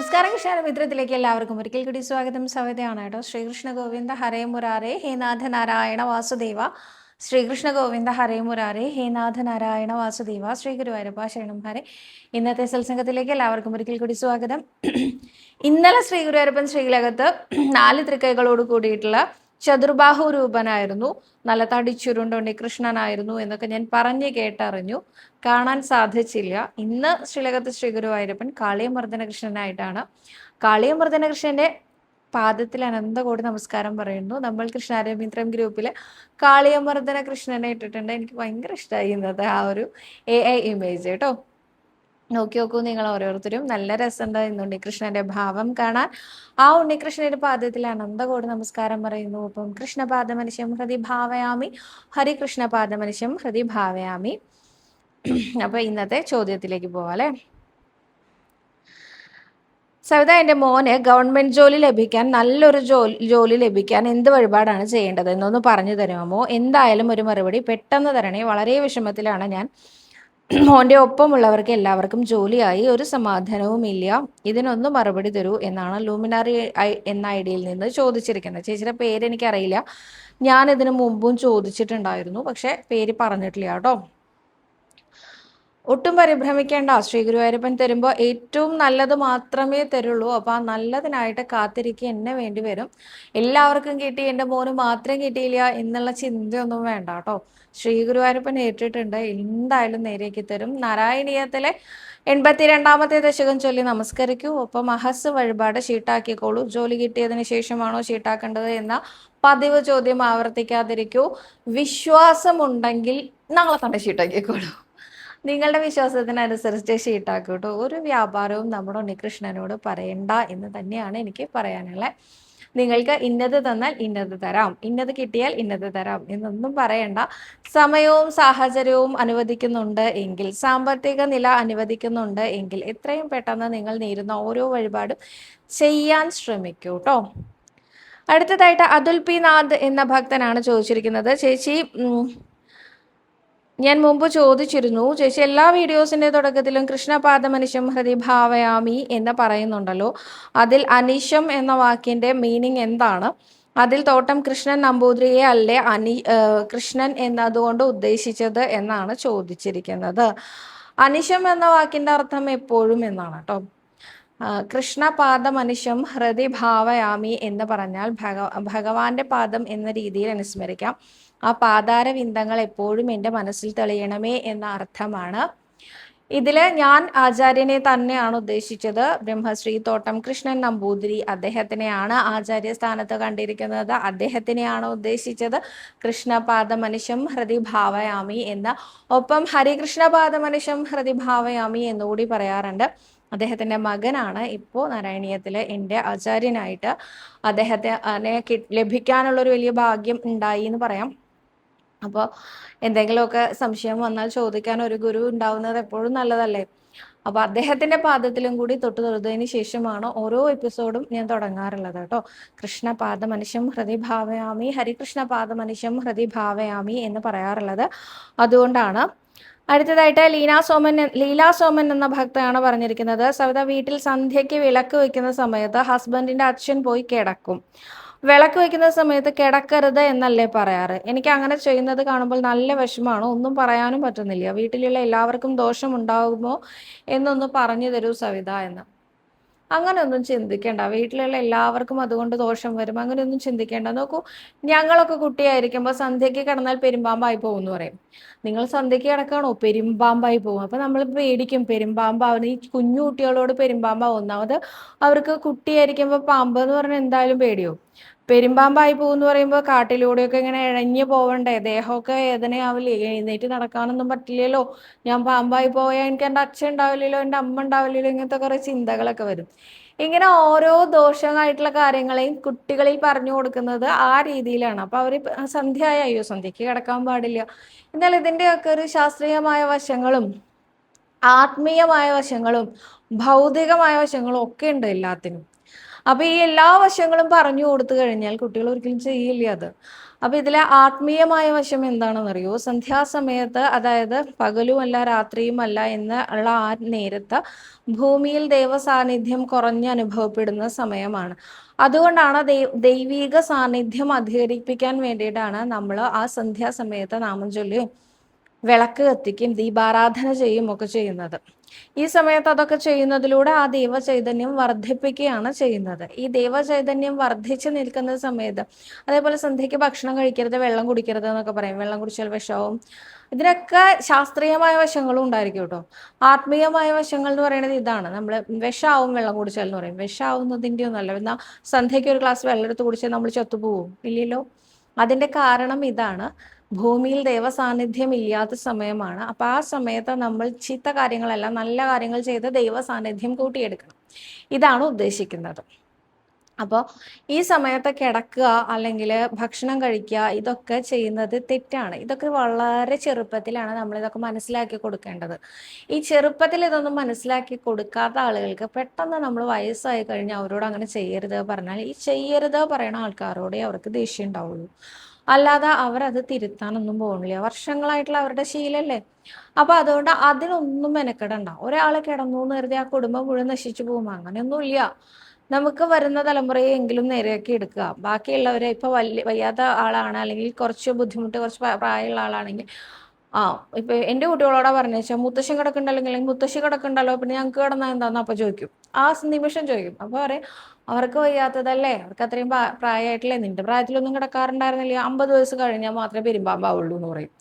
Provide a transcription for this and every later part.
നമസ്കാരം കൃഷ്ണമിത്രത്തിലേക്ക് എല്ലാവർക്കും ഒരിക്കൽ കൂടി സ്വാഗതം. സവിതയാണ് കേട്ടോ. ശ്രീകൃഷ്ണ ഗോവിന്ദ ഹരേ മുരാരേ ഹേ നാഥ നാരായണ വാസുദേവ. ശ്രീകൃഷ്ണ ഗോവിന്ദ ഹരേ മുരാരേ ഹേ നാഥ നാരായണ വാസുദേവ. ശ്രീ ഗുരുവായൂരപ്പ ശരണം ഹരേ. ഇന്നത്തെ സത്സംഗത്തിലേക്ക് എല്ലാവർക്കും ഒരിക്കൽ കൂടി സ്വാഗതം. ഇന്നലെ ശ്രീ ഗുരുവായൂരപ്പൻ ശ്രീലകത്ത് 4 തൃക്കൈകളോട് കൂടിയിട്ടുള്ള ചതുർബാഹു രൂപനായിരുന്നു, നല്ല തടിച്ചുരുണ്ടുണ്ടി കൃഷ്ണനായിരുന്നു എന്നൊക്കെ ഞാൻ പറഞ്ഞു കേട്ടറിഞ്ഞു. കാണാൻ സാധിച്ചില്ല. ഇന്ന് ശ്രീലകത്ത് ശ്രീ ഗുരുവായൂരപ്പൻ കാളിയമർദ്ദന കൃഷ്ണനായിട്ടാണ്. കാളിയമർദ്ദന കൃഷ്ണന്റെ പാദത്തിൽ അനന്തകോടി നമസ്കാരം പറയുന്നു. നമ്മൾ കൃഷ്ണാരമിത്രം ഗ്രൂപ്പിൽ കാളിയമർദ്ദന കൃഷ്ണനെ ഇട്ടിട്ടുണ്ട്. എനിക്ക് ഭയങ്കര ഇഷ്ടമായി ഇന്നത്തെ ആ ഒരു AI ഇമേജ് കേട്ടോ. നോക്കി നോക്കൂ നിങ്ങൾ ഓരോരുത്തരും. നല്ല രസമുണ്ട് ഇന്ന് ഉണ്ണികൃഷ്ണന്റെ ഭാവം കാണാൻ. ആ ഉണ്ണികൃഷ്ണന്റെ പാദത്തിൽ അനന്തകോടി നമസ്കാരം പറയുന്നു. അപ്പം കൃഷ്ണപാദമനുഷ്യം ഹൃദി ഭാവയാമി, ഹരികൃഷ്ണപാദമനുഷ്യം ഹൃദി ഭാവയാമി. അപ്പൊ ഇന്നത്തെ ചോദ്യത്തിലേക്ക് പോവാം അല്ലെ. സവിത, എൻ്റെ മോന് ഗവൺമെന്റ് ജോലി ലഭിക്കാൻ, നല്ലൊരു ജോലി ലഭിക്കാൻ എന്ത് വഴിപാടാണ് ചെയ്യേണ്ടത് എന്നൊന്ന് പറഞ്ഞു തരുമോ? എന്തായാലും ഒരു മറുപടി പെട്ടെന്ന് തരണേ. വളരെ വിഷമത്തിലാണ് ഞാൻ. മോൻ്റെ ഒപ്പമുള്ളവർക്ക് എല്ലാവർക്കും ജോലിയായി, ഒരു സമാധാനവും ഇല്ല. ഇതിനൊന്ന് മറുപടി തരൂ എന്നാണ് ലൂമിനാറി എന്ന ഐഡിയിൽ നിന്ന് ചോദിച്ചിരിക്കുന്നത്. ചേച്ചിയുടെ പേര് എനിക്കറിയില്ല. ഞാൻ ഇതിനു മുമ്പും ചോദിച്ചിട്ടുണ്ടായിരുന്നു, പക്ഷെ പേര് പറഞ്ഞിട്ടില്ല കേട്ടോ. ഒട്ടും പരിഭ്രമിക്കേണ്ട. ശ്രീ ഗുരുവായൂരപ്പൻ തരുമ്പോൾ ഏറ്റവും നല്ലത് മാത്രമേ തരുള്ളൂ. അപ്പോൾ ആ നല്ലതിനായിട്ട് കാത്തിരിക്കുക എന്നെ വേണ്ടി വരും. എല്ലാവർക്കും കിട്ടി, എൻ്റെ മോന് മാത്രം കിട്ടിയില്ല എന്നുള്ള ചിന്തയൊന്നും വേണ്ട കേട്ടോ. ശ്രീ ഗുരുവായൂരപ്പൻ ഏറ്റിട്ടുണ്ട്, എന്തായാലും നേരേക്ക് തരും. നാരായണീയത്തിലെ 82ാമത്തെ ദശകം ചൊല്ലി നമസ്കരിക്കൂ. ഒപ്പം അഹസ് വഴിപാട് ഷീട്ടാക്കിക്കോളൂ. ജോലി കിട്ടിയതിന് ശേഷമാണോ ഷീട്ടാക്കേണ്ടത് എന്ന പതിവ് ചോദ്യം ആവർത്തിക്കാതിരിക്കൂ. വിശ്വാസമുണ്ടെങ്കിൽ നാളെ തന്നെ ഷീട്ടാക്കിക്കോളൂ. നിങ്ങളുടെ വിശ്വാസത്തിനനുസരിച്ച് ഷീട്ടാക്കും കേട്ടോ. ഒരു വ്യാപാരവും നമ്മുടെ ഉണ്ണികൃഷ്ണനോട് പറയണ്ട എന്ന് തന്നെയാണ് എനിക്ക് പറയാനുള്ളത്. നിങ്ങൾക്ക് ഇന്നത് തന്നാൽ ഇന്നത് തരാം, ഇന്നത് കിട്ടിയാൽ ഇന്നത് തരാം എന്നൊന്നും പറയണ്ട. സമയവും സാഹചര്യവും അനുവദിക്കുന്നുണ്ട് എങ്കിൽ, സാമ്പത്തിക നില അനുവദിക്കുന്നുണ്ട് എങ്കിൽ എത്രയും പെട്ടെന്ന് നിങ്ങൾ നേരുന്ന ഓരോ വഴിപാടും ചെയ്യാൻ ശ്രമിക്കൂ കേട്ടോ. അടുത്തതായിട്ട് അതുൽ പി നാഥ് എന്ന ഭക്തനാണ് ചോദിച്ചിരിക്കുന്നത്. ചേച്ചി, ഞാൻ മുമ്പ് ചോദിച്ചിരുന്നു, ചേച്ചി എല്ലാ വീഡിയോസിന്റെ തുടക്കത്തിലും കൃഷ്ണപാദമനിശം ഹൃദി ഭാവയാമി എന്ന് പറയുന്നുണ്ടല്ലോ, അതിൽ അനിശം എന്ന വാക്കിന്റെ മീനിങ് എന്താണ്? അതിൽ തോട്ടം കൃഷ്ണൻ നമ്പൂതിരിയെ അല്ലേ കൃഷ്ണൻ എന്നതുകൊണ്ട് ഉദ്ദേശിച്ചത് എന്നാണ് ചോദിച്ചിരിക്കുന്നത്. അനിശം എന്ന വാക്കിന്റെ അർത്ഥം എപ്പോഴും എന്നാണ് കേട്ടോ. കൃഷ്ണപാദമനിശം ഹൃദി ഭാവയാമി എന്ന് പറഞ്ഞാൽ ഭഗവാന്റെ പാദം എന്ന രീതിയിൽ അനുസ്മരിക്കാം. ആ പാതാരവിന്ദങ്ങൾ എപ്പോഴും എൻ്റെ മനസ്സിൽ തെളിയണമേ എന്ന അർത്ഥമാണ്. ഇതില് ഞാൻ ആചാര്യനെ തന്നെയാണ് ഉദ്ദേശിച്ചത്. ബ്രഹ്മശ്രീ തോട്ടം കൃഷ്ണൻ നമ്പൂതിരി, അദ്ദേഹത്തിനെയാണ് ആചാര്യ സ്ഥാനത്ത് കണ്ടിരിക്കുന്നത്. അദ്ദേഹത്തിനെയാണ് ഉദ്ദേശിച്ചത് കൃഷ്ണപാദമനിശം ഹൃദി ഭാവയാമി എന്ന്. ഒപ്പം ഹരികൃഷ്ണപാദമനിശം ഹൃദി ഭാവയാമി എന്നുകൂടി പറയാറുണ്ട്. അദ്ദേഹത്തിൻ്റെ മകനാണ് ഇപ്പോൾ നാരായണീയത്തിലെ എൻ്റെ ആചാര്യനായിട്ട്. അദ്ദേഹത്തെ ലഭിക്കാനുള്ളൊരു വലിയ ഭാഗ്യം ഉണ്ടായി എന്ന് പറയാം. അപ്പോൾ എന്തെങ്കിലുമൊക്കെ സംശയം വന്നാൽ ചോദിക്കാൻ ഒരു ഗുരു ഉണ്ടാവുന്നത് എപ്പോഴും നല്ലതല്ലേ. അപ്പോൾ അദ്ദേഹത്തിൻ്റെ പാദത്തിലും കൂടി തൊഴുതതിന് ശേഷമാണ് ഓരോ എപ്പിസോഡും ഞാൻ തുടങ്ങാറുള്ളത് കേട്ടോ. കൃഷ്ണപാദമനിശം ഹൃദി ഭാവയാമി, ഹരികൃഷ്ണപാദമനിശം ഹൃദി ഭാവയാമി എന്ന് പറയാറുള്ളത് അതുകൊണ്ടാണ്. അടുത്തതായിട്ട് ലീലാ സോമൻ എന്ന ഭക്തയാണ് പറഞ്ഞിരിക്കുന്നത്. സവിത, വീട്ടിൽ സന്ധ്യയ്ക്ക് വിളക്ക് വയ്ക്കുന്ന സമയത്ത് ഹസ്ബൻഡിന്റെ അച്ഛൻ പോയി കിടക്കും. വിളക്ക് വയ്ക്കുന്ന സമയത്ത് കിടക്കരുത് എന്നല്ലേ പറയാറ്? എനിക്ക് അങ്ങനെ ചെയ്യുന്നത് കാണുമ്പോൾ നല്ല വിഷമാണ്. ഒന്നും പറയാനും പറ്റുന്നില്ല. വീട്ടിലുള്ള എല്ലാവർക്കും ദോഷം ഉണ്ടാകുമോ എന്നൊന്ന് പറഞ്ഞു തരൂ സവിത എന്ന്. അങ്ങനെയൊന്നും ചിന്തിക്കേണ്ട. വീട്ടിലുള്ള എല്ലാവർക്കും അതുകൊണ്ട് ദോഷം വരും, അങ്ങനെയൊന്നും ചിന്തിക്കേണ്ട. നോക്കൂ, ഞങ്ങളൊക്കെ കുട്ടിയായിരിക്കുമ്പോൾ സന്ധ്യയ്ക്ക് കിടന്നാൽ പെരുമ്പാമ്പായി പോകും എന്ന് പറയും. നിങ്ങൾ സന്ധ്യയ്ക്ക് കിടക്കാണോ പെരുമ്പാമ്പായി പോകും. അപ്പം നമ്മൾ പേടിക്കും, പെരുമ്പാമ്പാവുന്ന ഈ കുഞ്ഞു കുട്ടികളോട് പെരുമ്പാമ്പാവും. ഒന്നാമത് അവർക്ക് കുട്ടിയായിരിക്കുമ്പോൾ പാമ്പ് എന്ന് പറഞ്ഞാൽ എന്തായാലും പേടിയോ. പെരുമ്പാമ്പായി പോകുമെന്ന് പറയുമ്പോൾ കാട്ടിലൂടെയൊക്കെ ഇങ്ങനെ ഇഴഞ്ഞു പോവണ്ടേ, ദേഹമൊക്കെ വേദനയാവില്ലേ, എഴുന്നേറ്റ് നടക്കാനൊന്നും പറ്റില്ലല്ലോ. ഞാൻ പാമ്പായി പോയാൽ എനിക്ക് എൻ്റെ അച്ഛൻ ഉണ്ടാവില്ലല്ലോ, എൻ്റെ അമ്മ ഉണ്ടാവില്ലല്ലോ, ഇങ്ങനത്തെ കുറേ ചിന്തകളൊക്കെ വരും. ഇങ്ങനെ ഓരോ ദോഷമായിട്ടുള്ള കാര്യങ്ങളെയും കുട്ടികളിൽ പറഞ്ഞു കൊടുക്കുന്നത് ആ രീതിയിലാണ്. അപ്പോൾ അവർ സന്ധ്യ അയ്യോ സന്ധ്യയ്ക്ക് കിടക്കാൻ പാടില്ല. എന്നാൽ ഇതിൻ്റെയൊക്കെ ഒരു ശാസ്ത്രീയമായ വശങ്ങളും ആത്മീയമായ വശങ്ങളും ഭൗതികമായ വശങ്ങളും ഒക്കെ ഉണ്ട് എല്ലാത്തിനും. അപ്പൊ ഈ എല്ലാ വശങ്ങളും പറഞ്ഞു കൊടുത്തു കഴിഞ്ഞാൽ കുട്ടികൾ ഒരിക്കലും ചെയ്യില്ല അത്. അപ്പൊ ഇതിലെ ആത്മീയമായ വശം എന്താണെന്നറിയോ? സന്ധ്യാസമയത്ത്, അതായത് പകലുമല്ല രാത്രിയുമല്ല ഉള്ള ആ നേരത്ത് ഭൂമിയിൽ ദൈവസാന്നിധ്യം കുറഞ്ഞ് അനുഭവപ്പെടുന്ന സമയമാണ്. അതുകൊണ്ടാണ് ദൈവീക സാന്നിധ്യം അധികരിപ്പിക്കാൻ വേണ്ടിയിട്ടാണ് നമ്മൾ ആ സന്ധ്യാസമയത്ത് നാമം ചൊല്ലിയും വിളക്ക് കത്തിക്കും ദീപാരാധന ചെയ്യും ഒക്കെ ചെയ്യുന്നത്. ഈ സമയത്ത് അതൊക്കെ ചെയ്യുന്നതിലൂടെ ആ ദൈവചൈതന്യം വർദ്ധിപ്പിക്കുകയാണ് ചെയ്യുന്നത്. ഈ ദൈവചൈതന്യം വർദ്ധിച്ചു നിൽക്കുന്ന സമയത്ത്, അതേപോലെ സന്ധ്യയ്ക്ക് ഭക്ഷണം കഴിക്കരുത്, വെള്ളം കുടിക്കരുത് എന്നൊക്കെ പറയും. വെള്ളം കുടിച്ചാൽ വിഷവും. ഇതിനൊക്കെ ശാസ്ത്രീയമായ വശങ്ങളും ഉണ്ടായിരിക്കും കേട്ടോ. ആത്മീയമായ വശങ്ങൾ എന്ന് പറയുന്നത് ഇതാണ്. നമ്മൾ വിഷാവും വെള്ളം കുടിച്ചാൽ എന്ന് പറയും. വിഷാവുന്നതിൻ്റെ ഒന്നല്ല. എന്നാൽ സന്ധ്യയ്ക്ക് ഒരു ഗ്ലാസ് വെള്ളം എടുത്ത് കുടിച്ചാൽ നമ്മൾ ചത്തുപോകും? ഇല്ലല്ലോ. അതിൻ്റെ കാരണം ഇതാണ്. ഭൂമിയിൽ ദൈവസാന്നിധ്യം ഇല്ലാത്ത സമയമാണ്. അപ്പം ആ സമയത്ത് നമ്മൾ ചീത്ത കാര്യങ്ങളല്ല നല്ല കാര്യങ്ങൾ ചെയ്ത് ദൈവസാന്നിധ്യം കൂട്ടിയെടുക്കണം. ഇതാണ് ഉദ്ദേശിക്കുന്നത്. അപ്പോൾ ഈ സമയത്ത് കിടക്കുക അല്ലെങ്കിൽ ഭക്ഷണം കഴിക്കുക ഇതൊക്കെ ചെയ്യുന്നത് തെറ്റാണ്. ഇതൊക്കെ വളരെ ചെറുപ്പത്തിലാണ് നമ്മളിതൊക്കെ മനസ്സിലാക്കി കൊടുക്കേണ്ടത്. ഈ ചെറുപ്പത്തിൽ ഇതൊന്നും മനസ്സിലാക്കി കൊടുക്കാത്ത ആളുകൾക്ക് പെട്ടെന്ന് നമ്മൾ വയസ്സായി കഴിഞ്ഞാൽ അവരോട് അങ്ങനെ ചെയ്യരുത് പറഞ്ഞാൽ, ഈ ചെയ്യരുത് പറയുന്ന ആൾക്കാരോടെ അവർക്ക് ദേഷ്യം ഉണ്ടാവുള്ളൂ. അല്ലാതെ അവരത് തിരുത്താനൊന്നും പോകുന്നില്ല. വർഷങ്ങളായിട്ടുള്ള അവരുടെ ശീലല്ലേ. അപ്പൊ അതുകൊണ്ട് അതിനൊന്നും മെനക്കെടണ്ട. ഒരാൾ കിടന്നു എന്ന് കരുതി ആ കുടുംബം മുഴുവൻ നശിച്ചു പോകും, അങ്ങനെയൊന്നുമില്ല. നമുക്ക് വരുന്ന തലമുറയെങ്കിലും നേരെയാക്കി എടുക്കുക. ബാക്കിയുള്ളവരെ ഇപ്പൊ വയ്യാത്ത ആളാണ്, അല്ലെങ്കിൽ കുറച്ച് ബുദ്ധിമുട്ട്, കുറച്ച് പ്രായമുള്ള ആളാണെങ്കിൽ ഇപ്പൊ എൻ്റെ കുട്ടികളോടാ പറഞ്ഞാൽ മുത്തശ്ശൻ കിടക്കണ്ടല്ലോ അല്ലെങ്കിൽ മുത്തശ്ശി കിടക്കണ്ടല്ലോ, പിന്നെ ഞങ്ങൾക്ക് കിടന്നാൽ എന്താന്ന് അപ്പൊ ചോദിക്കും. ആ നിമിഷം ചോദിക്കും. അപ്പൊ പറയും അവർക്ക് വയ്യാത്തതല്ലേ, അവർക്ക് അത്രയും പ്രായമായിട്ടില്ലേ, നിന്റെ പ്രായത്തിലൊന്നും കിടക്കാറുണ്ടായിരുന്നില്ല, 50 വയസ്സ് കഴിഞ്ഞാൽ മാത്രമേ പെരുമ്പാമ്പാവുള്ളൂ എന്ന് പറയും.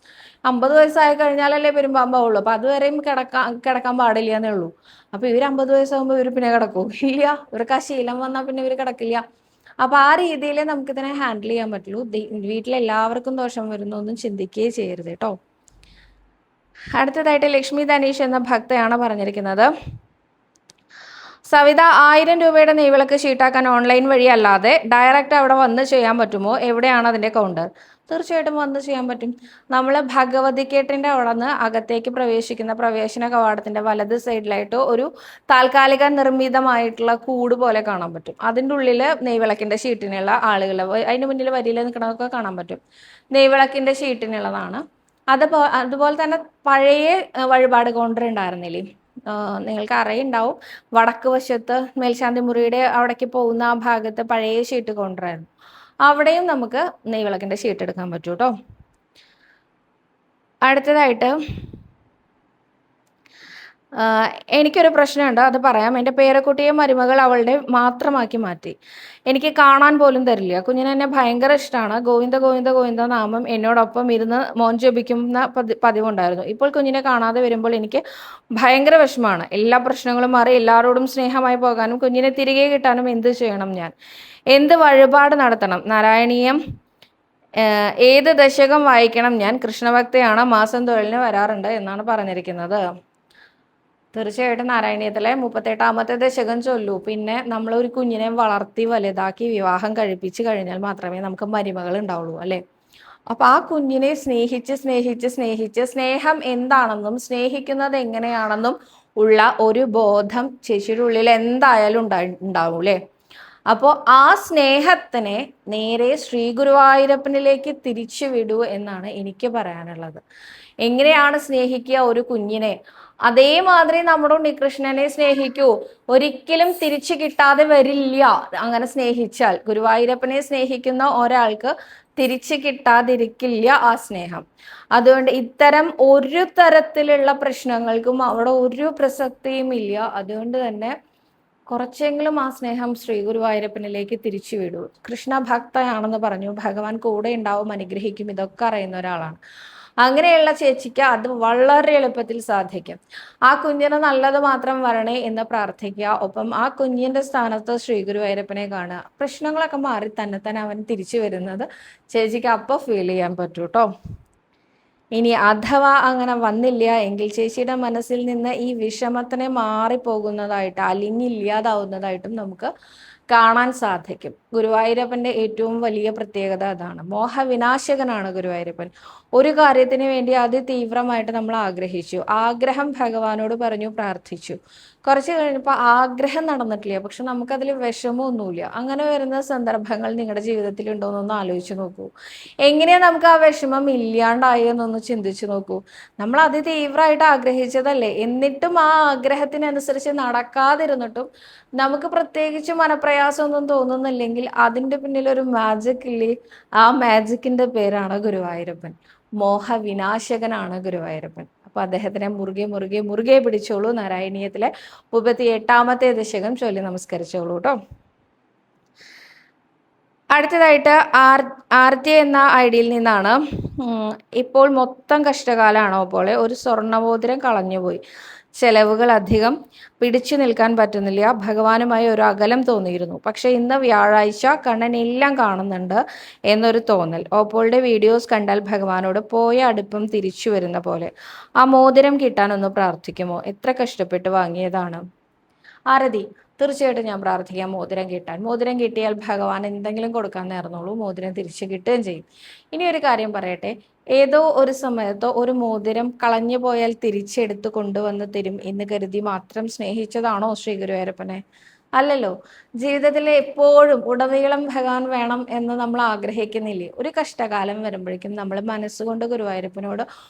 50 വയസ്സായി കഴിഞ്ഞാലല്ലേ പെരുമ്പാമ്പാവുള്ളൂ. അപ്പൊ അതുവരെയും കിടക്കാൻ പാടില്ല എന്നേ ഉള്ളൂ. അപ്പൊ ഇവർ 50 വയസ്സാകുമ്പോൾ ഇവർ പിന്നെ കിടക്കൂ? ഇല്ല. ഇവർക്ക് ആ ശീലം വന്നാൽ പിന്നെ ഇവർ കിടക്കില്ല. അപ്പൊ ആ രീതിയിൽ നമുക്കിതിനെ ഹാൻഡിൽ ചെയ്യാൻ പറ്റുള്ളൂ. വീട്ടിലെല്ലാവർക്കും ദോഷം വരുന്നൊന്നും ചിന്തിക്കുകയേ ചെയ്യരുത് കേട്ടോ. അടുത്തതായിട്ട് ലക്ഷ്മി ധനീഷ് എന്ന ഭക്തയാണ് പറഞ്ഞിരിക്കുന്നത്. സവിത, 1000 രൂപയുടെ നെയ്വിളക്ക് ഷീട്ടാക്കാൻ ഓൺലൈൻ വഴി അല്ലാതെ ഡയറക്റ്റ് അവിടെ വന്ന് ചെയ്യാൻ പറ്റുമോ? എവിടെയാണ് അതിൻ്റെ കൗണ്ടർ? തീർച്ചയായിട്ടും വന്ന് ചെയ്യാൻ പറ്റും. നമ്മൾ ഭഗവതിക്കേട്ടിൻ്റെ അവിടെ നിന്ന് അകത്തേക്ക് പ്രവേശിക്കുന്ന പ്രവേശന കവാടത്തിൻ്റെ വലത് സൈഡിലായിട്ട് ഒരു താൽക്കാലിക നിർമ്മിതമായിട്ടുള്ള കൂട് പോലെ കാണാൻ പറ്റും. അതിൻ്റെ ഉള്ളിൽ നെയ്വിളക്കിൻ്റെ ഷീട്ടിനുള്ള ആളുകൾ, അതിന് മുന്നിൽ വരിയിൽ നിൽക്കണതൊക്കെ കാണാൻ പറ്റും. നെയ്വിളക്കിൻ്റെ ഷീട്ടിനുള്ളതാണ്. അതുപോലെ തന്നെ പഴയ വഴിപാട് കൗണ്ടർ ഉണ്ടായിരുന്നില്ലേ, നിങ്ങൾക്ക് അറിയുണ്ടാവും. വടക്ക് വശത്ത് മേൽശാന്തി മുറിയുടെ അവിടേക്ക് പോകുന്ന ആ ഭാഗത്ത് പഴയ ഷീട്ട് കൗണ്ടറായിരുന്നു. അവിടെയും നമുക്ക് നെയ്വിളക്കിൻ്റെ ഷീട്ട് എടുക്കാൻ പറ്റൂ കേട്ടോ. അടുത്തതായിട്ട് എനിക്കൊരു പ്രശ്നമുണ്ട്, അത് പറയാം. എൻ്റെ പേരക്കുട്ടിയെ മരുമകൾ അവളുടെ മാത്രമാക്കി മാറ്റി. എനിക്ക് കാണാൻ പോലും തരില്ല. കുഞ്ഞിന് എന്നെ ഭയങ്കര ഇഷ്ടമാണ്. ഗോവിന്ദ ഗോവിന്ദ ഗോവിന്ദ നാമം എന്നോടൊപ്പം ഇരുന്ന് മോൻ ജപിക്കുന്ന പതിവുണ്ടായിരുന്നു. ഇപ്പോൾ കുഞ്ഞിനെ കാണാതെ വരുമ്പോൾ എനിക്ക് ഭയങ്കര വിഷമമാണ്. എല്ലാ പ്രശ്നങ്ങളും മാറി എല്ലാവരോടും സ്നേഹമായി പോകാനും കുഞ്ഞിനെ തിരികെ കിട്ടാനും എന്ത് ചെയ്യണം ഞാൻ? എന്ത് വഴിപാട് നടത്തണം? നാരായണീയം ഏത് ദശകം വായിക്കണം ഞാൻ? കൃഷ്ണഭക്തയാണ്, മാസം തൊഴിലിന് വരാറുണ്ട് എന്നാണ് പറഞ്ഞിരിക്കുന്നത്. തീർച്ചയായിട്ടും നാരായണീയത്തിലെ 38ാമത്തെ ദശകം ചൊല്ലൂ. പിന്നെ നമ്മൾ ഒരു കുഞ്ഞിനെ വളർത്തി വലുതാക്കി വിവാഹം കഴിപ്പിച്ച് കഴിഞ്ഞാൽ മാത്രമേ നമുക്ക് മരുമകൾ ഉണ്ടാവുള്ളൂ അല്ലേ. അപ്പൊ ആ കുഞ്ഞിനെ സ്നേഹിച്ച് സ്നേഹിച്ച് സ്നേഹിച്ച് സ്നേഹം എന്താണെന്നും സ്നേഹിക്കുന്നത് എങ്ങനെയാണെന്നും ഉള്ള ഒരു ബോധം ചേച്ചിയുടെ ഉള്ളിൽ എന്തായാലും ഉണ്ടാവും അല്ലേ. അപ്പോൾ ആ സ്നേഹത്തിനെ നേരെ ശ്രീ ഗുരുവായൂരപ്പനിലേക്ക് തിരിച്ചു വിടൂ എന്നാണ് എനിക്ക് പറയാനുള്ളത്. എങ്ങനെയാണ് സ്നേഹിക്കുക ഒരു കുഞ്ഞിനെ, അതേമാതിരി നമ്മുടെ ഉണ്ണികൃഷ്ണനെ സ്നേഹിക്കൂ. ഒരിക്കലും തിരിച്ചു കിട്ടാതെ വരില്ല. അങ്ങനെ സ്നേഹിച്ചാൽ ഗുരുവായൂരപ്പനെ സ്നേഹിക്കുന്ന ഒരാൾക്ക് തിരിച്ചു കിട്ടാതിരിക്കില്ല ആ സ്നേഹം. അതുകൊണ്ട് ഇത്തരം ഒരു തരത്തിലുള്ള പ്രശ്നങ്ങൾക്കും അവിടെ ഒരു പ്രസക്തിയും ഇല്ല. അതുകൊണ്ട് തന്നെ കുറച്ചെങ്കിലും ആ സ്നേഹം ശ്രീ ഗുരുവായൂരപ്പനിലേക്ക് തിരിച്ചു വിടൂ. കൃഷ്ണ ഭക്തയാണെന്ന് പറഞ്ഞു, ഭഗവാൻ കൂടെ ഉണ്ടാവും, അനുഗ്രഹിക്കും, ഇതൊക്കെ അറിയുന്ന ഒരാളാണ്. അങ്ങനെയുള്ള ചേച്ചിക്ക് അത് വളരെ എളുപ്പത്തിൽ സാധിക്കും. ആ കുഞ്ഞിന് നല്ലത് മാത്രം വരണേ എന്ന് പ്രാർത്ഥിക്കുക. ഒപ്പം ആ കുഞ്ഞിന്റെ സ്ഥാനത്ത് ശ്രീ ഗുരുവായൂരപ്പനെ കാണുക. പ്രശ്നങ്ങളൊക്കെ മാറി തന്നെ അവൻ തിരിച്ചു വരുന്നത് ചേച്ചിക്ക് അപ്പോൾ ഫീൽ ചെയ്യാൻ പറ്റൂ കേട്ടോ. ഇനി അഥവാ അങ്ങനെ വന്നില്ല എങ്കിൽ ചേച്ചിയുടെ മനസ്സിൽ നിന്ന് ഈ വിഷമത്തിനെ മാറിപ്പോകുന്നതായിട്ട്, അലിഞ്ഞില്ലാതാവുന്നതായിട്ടും നമുക്ക് കാണാൻ സാധിക്കും. ഗുരുവായൂരപ്പന്റെ ഏറ്റവും വലിയ പ്രത്യേകത അതാണ്. മോഹവിനാശകനാണ് ഗുരുവായൂരപ്പൻ. ഒരു കാര്യത്തിന് വേണ്ടി അതിതീവ്രമായിട്ട് നമ്മൾ ആഗ്രഹിച്ചു, ആഗ്രഹം ഭഗവാനോട് പറഞ്ഞു, പ്രാർത്ഥിച്ചു. കുറച്ച് കഴിഞ്ഞപ്പോൾ ആഗ്രഹം നടന്നിട്ടില്ല, പക്ഷെ നമുക്കതിൽ വിഷമമൊന്നുമില്ല. അങ്ങനെ വരുന്ന സന്ദർഭങ്ങൾ നിങ്ങളുടെ ജീവിതത്തിൽ ഉണ്ടോ എന്നൊന്ന് ആലോചിച്ച് നോക്കൂ. എങ്ങനെയാ നമുക്ക് ആ വിഷമം ഇല്ലാണ്ടായി എന്നൊന്ന് ചിന്തിച്ചു നോക്കൂ. നമ്മൾ അതിതീവ്രമായിട്ട് ആഗ്രഹിച്ചതല്ലേ, എന്നിട്ടും ആ ആഗ്രഹത്തിനനുസരിച്ച് നടക്കാതിരുന്നിട്ടും നമുക്ക് പ്രത്യേകിച്ച് മനപ്രയാസമൊന്നും തോന്നുന്നില്ലെങ്കിൽ അതിൻ്റെ പിന്നിലൊരു മാജിക് ഇല്ലേ? ആ മാജിക്കിന്റെ പേരാണ് ഗുരുവായൂരപ്പൻ. മോഹവിനാശകനാണ് ഗുരുവായൂരപ്പൻ. അപ്പൊ അദ്ദേഹത്തിനെ മുറുകെ മുറുകെ മുറുകെ പിടിച്ചോളൂ. നാരായണീയത്തിലെ 38ാമത്തെ ദശകം ചൊല്ലി നമസ്കരിച്ചോളൂ കേട്ടോ. അടുത്തതായിട്ട് ആർത്തി എന്ന ഐഡിയിൽ നിന്നാണ്. ഇപ്പോൾ മൊത്തം കഷ്ടകാലാണോ പോലെ ഒരു സ്വർണ്ണമോതിരം കളഞ്ഞുപോയി, ചെലവുകൾ അധികം, പിടിച്ചു നിൽക്കാൻ പറ്റുന്നില്ല, ഭഗവാനുമായി ഒരു അകലം തോന്നിയിരുന്നു. പക്ഷെ ഇന്ന് വ്യാഴാഴ്ച കണ്ണനെല്ലാം കാണുന്നുണ്ട് എന്നൊരു തോന്നൽ. ഓപ്പോളുടെ വീഡിയോസ് കണ്ടാൽ ഭഗവാനോട് പോയ അടുപ്പം തിരിച്ചു വരുന്ന പോലെ. ആ മോതിരം കിട്ടാനൊന്ന് പ്രാർത്ഥിക്കുമോ? എത്ര കഷ്ടപ്പെട്ട് വാങ്ങിയതാണ്. ആരതി, തീർച്ചയായിട്ടും ഞാൻ പ്രാർത്ഥിക്കാം മോതിരം കിട്ടാൻ. മോതിരം കിട്ടിയാൽ ഭഗവാൻ എന്തെങ്കിലും കൊടുക്കാൻ നേർന്നോളൂ, മോതിരം തിരിച്ചു കിട്ടുകയും ചെയ്യും. ഇനി ഒരു കാര്യം പറയട്ടെ, ഏതോ ഒരു സമയത്തോ ഒരു മോതിരം കളഞ്ഞു പോയാൽ തിരിച്ചെടുത്ത് കൊണ്ടുവന്ന് തരും എന്ന് കരുതി മാത്രം സ്നേഹിച്ചതാണോ ശ്രീ ഗുരുവായൂരപ്പനെ? അല്ലല്ലോ. ജീവിതത്തിൽ എപ്പോഴും ഉടനീളം ഭഗവാൻ വേണം എന്ന് നമ്മൾ ആഗ്രഹിക്കുന്നില്ലേ? ഒരു കഷ്ടകാലം വരുമ്പോഴേക്കും നമ്മൾ മനസ്സുകൊണ്ട് ഗുരുവായൂരപ്പനോട്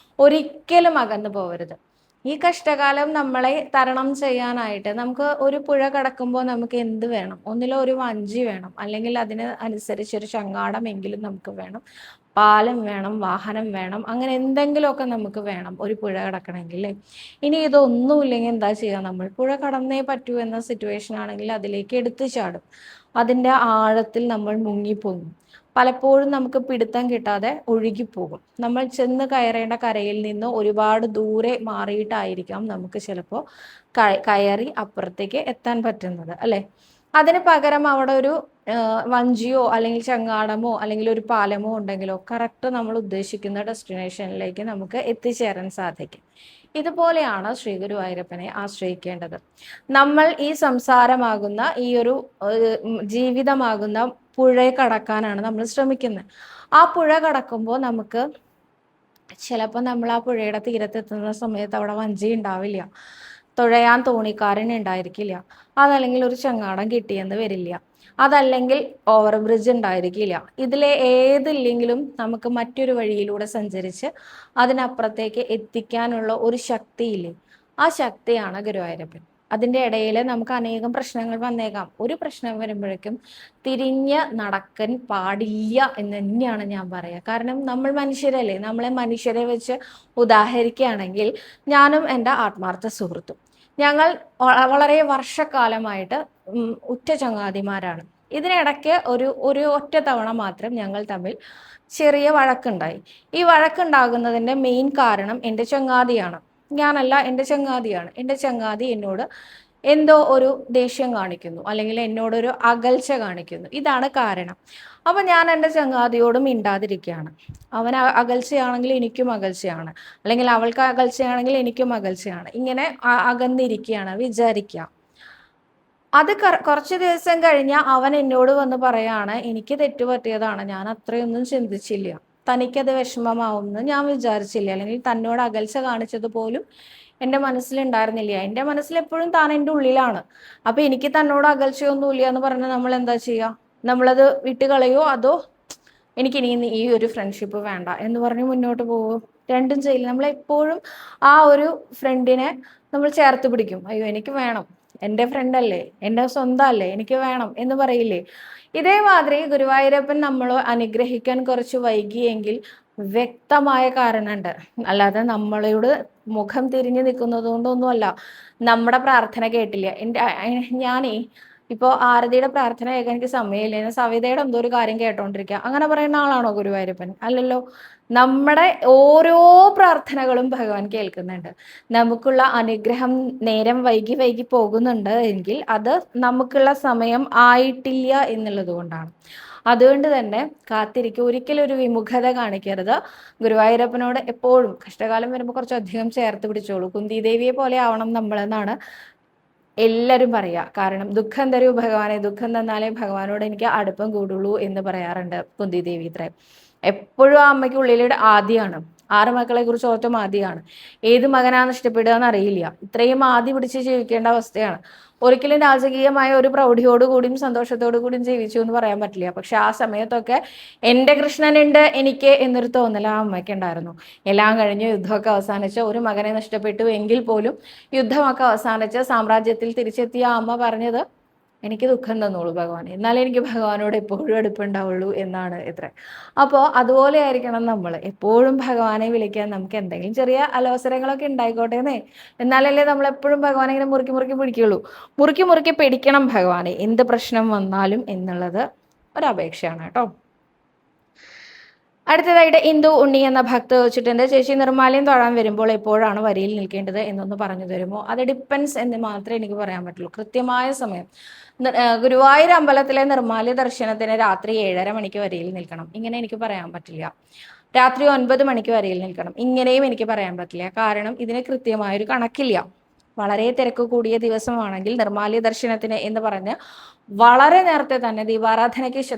ഒരിക്കലും അകന്നു പോകരുത്. ഈ കഷ്ടകാലം നമ്മളെ തരണം ചെയ്യാനായിട്ട് നമുക്ക് ഒരു പുഴ കടക്കുമ്പോൾ നമുക്ക് എന്ത് വേണം? ഒന്നിലോ ഒരു വഞ്ചി വേണം, അല്ലെങ്കിൽ അതിന് അനുസരിച്ചൊരു ചങ്ങാടമെങ്കിലും നമുക്ക് വേണം, പാലം വേണം, വാഹനം വേണം, അങ്ങനെ എന്തെങ്കിലുമൊക്കെ നമുക്ക് വേണം ഒരു പുഴ കടക്കണമെങ്കിൽ. ഇനി ഇതൊന്നുമില്ലെങ്കിൽ എന്താ ചെയ്യുക? നമ്മൾ പുഴ കടന്നേ പറ്റൂ എന്ന സിറ്റുവേഷൻ ആണെങ്കിൽ അതിലേക്ക് എടുത്തു ചാടും. അതിൻ്റെ ആഴത്തിൽ നമ്മൾ മുങ്ങിപ്പോകും. പലപ്പോഴും നമുക്ക് പിടുത്തം കിട്ടാതെ ഒഴുകിപ്പോകും. നമ്മൾ ചെന്ന് കയറേണ്ട കരയിൽ നിന്ന് ഒരുപാട് ദൂരെ മാറിയിട്ടായിരിക്കാം നമുക്ക് ചിലപ്പോൾ കയറി അപ്പുറത്തേക്ക് എത്താൻ പറ്റുന്നത്, അല്ലെ? അതിന് പകരം അവിടെ ഒരു വഞ്ചിയോ അല്ലെങ്കിൽ ചങ്ങാടമോ അല്ലെങ്കിൽ ഒരു പാലമോ ഉണ്ടെങ്കിലോ കറക്റ്റ് നമ്മൾ ഉദ്ദേശിക്കുന്ന ഡെസ്റ്റിനേഷനിലേക്ക് നമുക്ക് എത്തിച്ചേരാൻ സാധിക്കും. ഇതുപോലെയാണ് ശ്രീ ഗുരുവായൂരപ്പനെ ആശ്രയിക്കേണ്ടത്. നമ്മൾ ഈ സംസാരമാകുന്ന ഈ ഒരു ജീവിതമാകുന്ന പുഴയെ കടക്കാനാണ് നമ്മൾ ശ്രമിക്കുന്നത്. ആ പുഴ കടക്കുമ്പോൾ നമുക്ക് ചിലപ്പോൾ നമ്മൾ ആ പുഴയുടെ തീരത്തെത്തുന്ന സമയത്ത് അവിടെ വഞ്ചി ഉണ്ടാവില്ല, തുഴയാൻ തോണിക്കാരൻ ഉണ്ടായിരിക്കില്ല, അതല്ലെങ്കിൽ ഒരു ചങ്ങാടം കിട്ടിയെന്ന് വരില്ല, അതല്ലെങ്കിൽ ഓവർ ബ്രിഡ്ജ് ഉണ്ടായിരിക്കില്ല. ഇതിലെ ഏതില്ലെങ്കിലും നമുക്ക് മറ്റൊരു വഴിയിലൂടെ സഞ്ചരിച്ച് അതിനപ്പുറത്തേക്ക് എത്തിക്കാനുള്ള ഒരു ശക്തിയില്ലേ? ആ ശക്തിയാണ് ഗുരുവായൂരപ്പൻ. അതിൻ്റെ ഇടയിൽ നമുക്ക് അനേകം പ്രശ്നങ്ങൾ വന്നേക്കാം. ഒരു പ്രശ്നം വരുമ്പോഴേക്കും തിരിഞ്ഞ് നടക്കാൻ പാടില്ല എന്ന് തന്നെയാണ് ഞാൻ പറയുക. കാരണം നമ്മൾ മനുഷ്യരല്ലേ. നമ്മളെ മനുഷ്യരെ വെച്ച് ഉദാഹരിക്കുകയാണെങ്കിൽ ഞാനും എൻ്റെ ആത്മാർത്ഥ സുഹൃത്തും ഞങ്ങൾ വളരെ വർഷക്കാലമായിട്ട് ഉറ്റ ചങ്ങാതിമാരാണ്. ഇതിനിടയ്ക്ക് ഒരു ഒറ്റ തവണ മാത്രം ഞങ്ങൾ തമ്മിൽ ചെറിയ വഴക്കുണ്ടായി. ഈ വഴക്കുണ്ടാകുന്നതിൻ്റെ മെയിൻ കാരണം എൻ്റെ ചങ്ങാതിയാണ്, ഞാനല്ല, എൻ്റെ ചങ്ങാതിയാണ്. എൻ്റെ ചങ്ങാതി എന്നോട് എന്തോ ഒരു ദേഷ്യം കാണിക്കുന്നു, അല്ലെങ്കിൽ എന്നോടൊരു അകൽച്ച കാണിക്കുന്നു. ഇതാണ് കാരണം. അപ്പം ഞാൻ എൻ്റെ ചങ്ങാതിയോട് മിണ്ടാതിരിക്കുകയാണ്. അവൻ അകൽച്ചയാണെങ്കിൽ എനിക്കും അകൽച്ചയാണ്, അല്ലെങ്കിൽ അവൾക്ക് അകൽച്ചയാണെങ്കിൽ എനിക്കും അകൽച്ചയാണ്. ഇങ്ങനെ അകന്നിരിക്കുകയാണ് വിചാരിക്കുക. അത് കുറച്ച് ദിവസം കഴിഞ്ഞ അവൻ എന്നോട് വന്ന് പറയാണ്, എനിക്ക് തെറ്റുപറ്റിയതാണ്, ഞാൻ അത്രയൊന്നും ചിന്തിച്ചില്ല, തനിക്കത് വിഷമമാവുമെന്ന് ഞാൻ വിചാരിച്ചില്ല, അല്ലെങ്കിൽ തന്നോട് അകൽച്ച കാണിച്ചത് പോലും എൻ്റെ മനസ്സിലുണ്ടായിരുന്നില്ല. എൻ്റെ മനസ്സിലെപ്പോഴും താൻ എൻ്റെ ഉള്ളിലാണ്. അപ്പൊ എനിക്ക് തന്നോട് അകൽച്ചയൊന്നുമില്ല എന്ന് പറഞ്ഞാൽ നമ്മൾ എന്താ ചെയ്യുക? നമ്മളത് വിട്ടുകളയോ അതോ എനിക്കിനി ഈ ഒരു ഫ്രണ്ട്ഷിപ്പ് വേണ്ട എന്ന് പറഞ്ഞ് മുന്നോട്ട് പോവോ? രണ്ടും ചെയ്യില്ല. നമ്മളെപ്പോഴും ആ ഒരു ഫ്രണ്ടിനെ നമ്മൾ ചേർത്ത് പിടിക്കും. അയ്യോ എനിക്ക് വേണം, എൻ്റെ ഫ്രണ്ടല്ലേ, എൻ്റെ സ്വന്തം അല്ലേ, എനിക്ക് വേണം എന്ന് പറയില്ലേ? ഇതേമാതിരി ഗുരുവായൂരപ്പൻ നമ്മൾ അനുഗ്രഹിക്കാൻ കുറച്ച് വൈകിയെങ്കിൽ വ്യക്തമായ കാരണമുണ്ട്. അല്ലാതെ നമ്മളോട് മുഖം തിരിഞ്ഞു നിൽക്കുന്നത് കൊണ്ടൊന്നുമല്ല. നമ്മുടെ പ്രാർത്ഥന കേട്ടില്ല. ഞാനേ ഇപ്പോൾ ആരതിയുടെ പ്രാർത്ഥന കേൾക്കാൻ എനിക്ക് സമയമില്ല, ഞാൻ സവിതയുടെ എന്തോ ഒരു കാര്യം കേട്ടോണ്ടിരിക്കുക, അങ്ങനെ പറയുന്ന ആളാണോ ഗുരുവായൂരപ്പൻ? അല്ലല്ലോ. നമ്മുടെ ഓരോ പ്രാർത്ഥനകളും ഭഗവാൻ കേൾക്കുന്നുണ്ട്. നമുക്കുള്ള അനുഗ്രഹം നേരം വൈകി വൈകി പോകുന്നുണ്ട് എങ്കിൽ അത് നമുക്കുള്ള സമയം ആയിട്ടില്ല എന്നുള്ളത് കൊണ്ടാണ്. അതുകൊണ്ട് തന്നെ കാത്തിരിക്കുക, ഒരിക്കലും ഒരു വിമുഖത കാണിക്കരുത്. ഗുരുവായൂരപ്പനോട് എപ്പോഴും കഷ്ടകാലം വരുമ്പോൾ കുറച്ചധികം ചേർത്ത് പിടിച്ചോളൂ. കുന്തി ദേവിയെ പോലെ ആവണം നമ്മളെന്നാണ് എല്ലാവരും പറയുക. കാരണം ദുഃഖം തരൂ ഭഗവാനെ, ദുഃഖം തന്നാലേ ഭഗവാനോട് എനിക്ക് അടുപ്പം കൂടുള്ളൂ എന്ന് പറയാറുണ്ട് കുന്തി ദേവി ഇത്രേ. എപ്പോഴും ആ അമ്മയ്ക്ക് ഉള്ളിലൂടെ ആദിയാണ്. 6 മക്കളെ കുറിച്ച് ഓർത്തും ആദിയാണ്. ഏത് മകനാണ് ഇഷ്ടപ്പെടുക എന്ന് അറിയില്ല. ഇത്രയും ആദി പിടിച്ച് ജീവിക്കേണ്ട അവസ്ഥയാണ്. ഒരിക്കലും രാജകീയമായ ഒരു പ്രൗഢിയോടുകൂടിയും സന്തോഷത്തോടു കൂടിയും ജീവിച്ചു എന്ന് പറയാൻ പറ്റില്ല. പക്ഷെ ആ സമയത്തൊക്കെ എൻ്റെ കൃഷ്ണനുണ്ട് എനിക്ക് എന്നൊരു തോന്നൽ ആ അമ്മയ്ക്ക് ഉണ്ടായിരുന്നു. എല്ലാം കഴിഞ്ഞ് യുദ്ധമൊക്കെ അവസാനിച്ച് ഒരു മകനെ നഷ്ടപ്പെട്ടു എങ്കിൽ പോലും യുദ്ധമൊക്കെ അവസാനിച്ച് സാമ്രാജ്യത്തിൽ തിരിച്ചെത്തിയ ആ അമ്മ പറഞ്ഞത്, എനിക്ക് ദുഃഖം തന്നോളൂ ഭഗവാൻ, എന്നാലേ എനിക്ക് ഭഗവാനോട് എപ്പോഴും അടുപ്പുണ്ടാവുള്ളൂ എന്നാണ് ഇത്ര. അപ്പോൾ അതുപോലെ ആയിരിക്കണം നമ്മൾ എപ്പോഴും ഭഗവാനെ വിളിക്കാൻ. നമുക്ക് എന്തെങ്കിലും ചെറിയ അലോസരങ്ങളൊക്കെ ഉണ്ടായിക്കോട്ടേന്നേ, എന്നാലല്ലേ നമ്മൾ എപ്പോഴും ഭഗവാനെ ഇങ്ങനെ മുറുക്കി മുറുക്കി പിടിക്കുള്ളൂ. മുറുക്കി മുറുക്കി പിടിക്കണം ഭഗവാനെ എന്ത് പ്രശ്നം വന്നാലും എന്നുള്ളത് ഒരപേക്ഷയാണ് കേട്ടോ. അടുത്തതായിട്ട് ഇന്ദു ഉണ്ണി എന്ന ഭക്ത വെച്ചിട്ടുണ്ട്, ചേച്ചി നിർമ്മാലയം തൊഴാൻ വരുമ്പോൾ എപ്പോഴാണ് വരിയിൽ നിൽക്കേണ്ടത് എന്നൊന്ന് പറഞ്ഞു തരുമോ? അത് ഡിപ്പെൻസ് എന്ന് മാത്രമേ എനിക്ക് പറയാൻ പറ്റുള്ളൂ. കൃത്യമായ സമയം ഗുരുവായൂർ അമ്പലത്തിലെ നിർമ്മാല്യ ദർശനത്തിന് രാത്രി 7:30 മണിക്ക് വരിയിൽ നിൽക്കണം, ഇങ്ങനെ എനിക്ക് പറയാൻ പറ്റില്ല. രാത്രി 9 മണിക്ക് വരിയിൽ നിൽക്കണം, ഇങ്ങനെയും എനിക്ക് പറയാൻ പറ്റില്ല. കാരണം ഇതിന് കൃത്യമായൊരു കണക്കില്ല. വളരെ തിരക്ക് കൂടിയ ദിവസമാണെങ്കിൽ നിർമ്മാല്യ ദർശനത്തിന് എന്ന് പറഞ്ഞ് വളരെ നേരത്തെ തന്നെ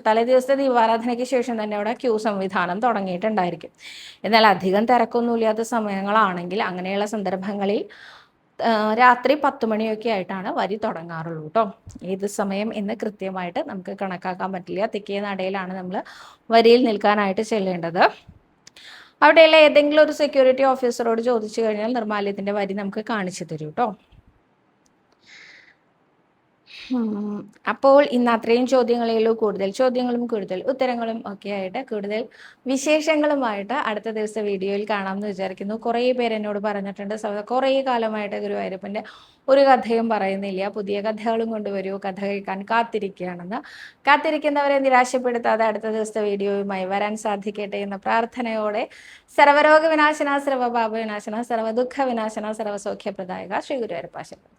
തലേ ദിവസത്തെ ദീപാരാധനയ്ക്ക് ശേഷം തന്നെ അവിടെ ക്യൂ സംവിധാനം തുടങ്ങിയിട്ടുണ്ടായിരിക്കും. എന്നാൽ അധികം തിരക്കൊന്നുമില്ലാത്ത സമയങ്ങളാണെങ്കിൽ അങ്ങനെയുള്ള സന്ദർഭങ്ങളിൽ രാത്രി 10 മണിയൊക്കെ ആയിട്ടാണ് വരി തുടങ്ങാറുള്ളൂ കേട്ടോ. ഏത് സമയം എന്ന് കൃത്യമായിട്ട് നമുക്ക് കണക്കാക്കാൻ പറ്റില്ല. തെക്കേ നടയിലാണ് നമ്മൾ വരിയിൽ നിൽക്കാനായിട്ട് ചെല്ലേണ്ടത്. അവിടെയുള്ള ഏതെങ്കിലും ഒരു സെക്യൂരിറ്റി ഓഫീസറോട് ചോദിച്ചു കഴിഞ്ഞാൽ നിർമ്മാല്യത്തിന്റെ വരി നമുക്ക് കാണിച്ചു തരൂ കേട്ടോ. അപ്പോൾ ഇന്ന് അത്രയും ചോദ്യങ്ങളേയുള്ളൂ. കൂടുതൽ ചോദ്യങ്ങളും കൂടുതൽ ഉത്തരങ്ങളും ഒക്കെ ആയിട്ട് കൂടുതൽ വിശേഷങ്ങളുമായിട്ട് അടുത്ത ദിവസം വീഡിയോയിൽ കാണാമെന്ന് വിചാരിക്കുന്നു. കുറേ പേര് എന്നോട് പറഞ്ഞിട്ടുണ്ട്, കുറേ കാലമായിട്ട് ഗുരുവായൂരപ്പൻ്റെ ഒരു കഥയും പറയുന്നില്ല, പുതിയ കഥകളും കൊണ്ടുവരൂ, കഥ കേൾക്കാൻ കാത്തിരിക്കുകയാണെന്ന്. കാത്തിരിക്കുന്നവരെ നിരാശപ്പെടുത്താതെ അടുത്ത ദിവസത്തെ വീഡിയോയുമായി വരാൻ സാധിക്കട്ടെ എന്ന പ്രാർത്ഥനയോടെ സർവരോഗ വിനാശന, സർവപാപ വിനാശന, സർവദുഃഖ വിനാശന, സർവസൗഖ്യപ്രദായക ശ്രീ ഗുരുവായൂരപ്പ ശരണം.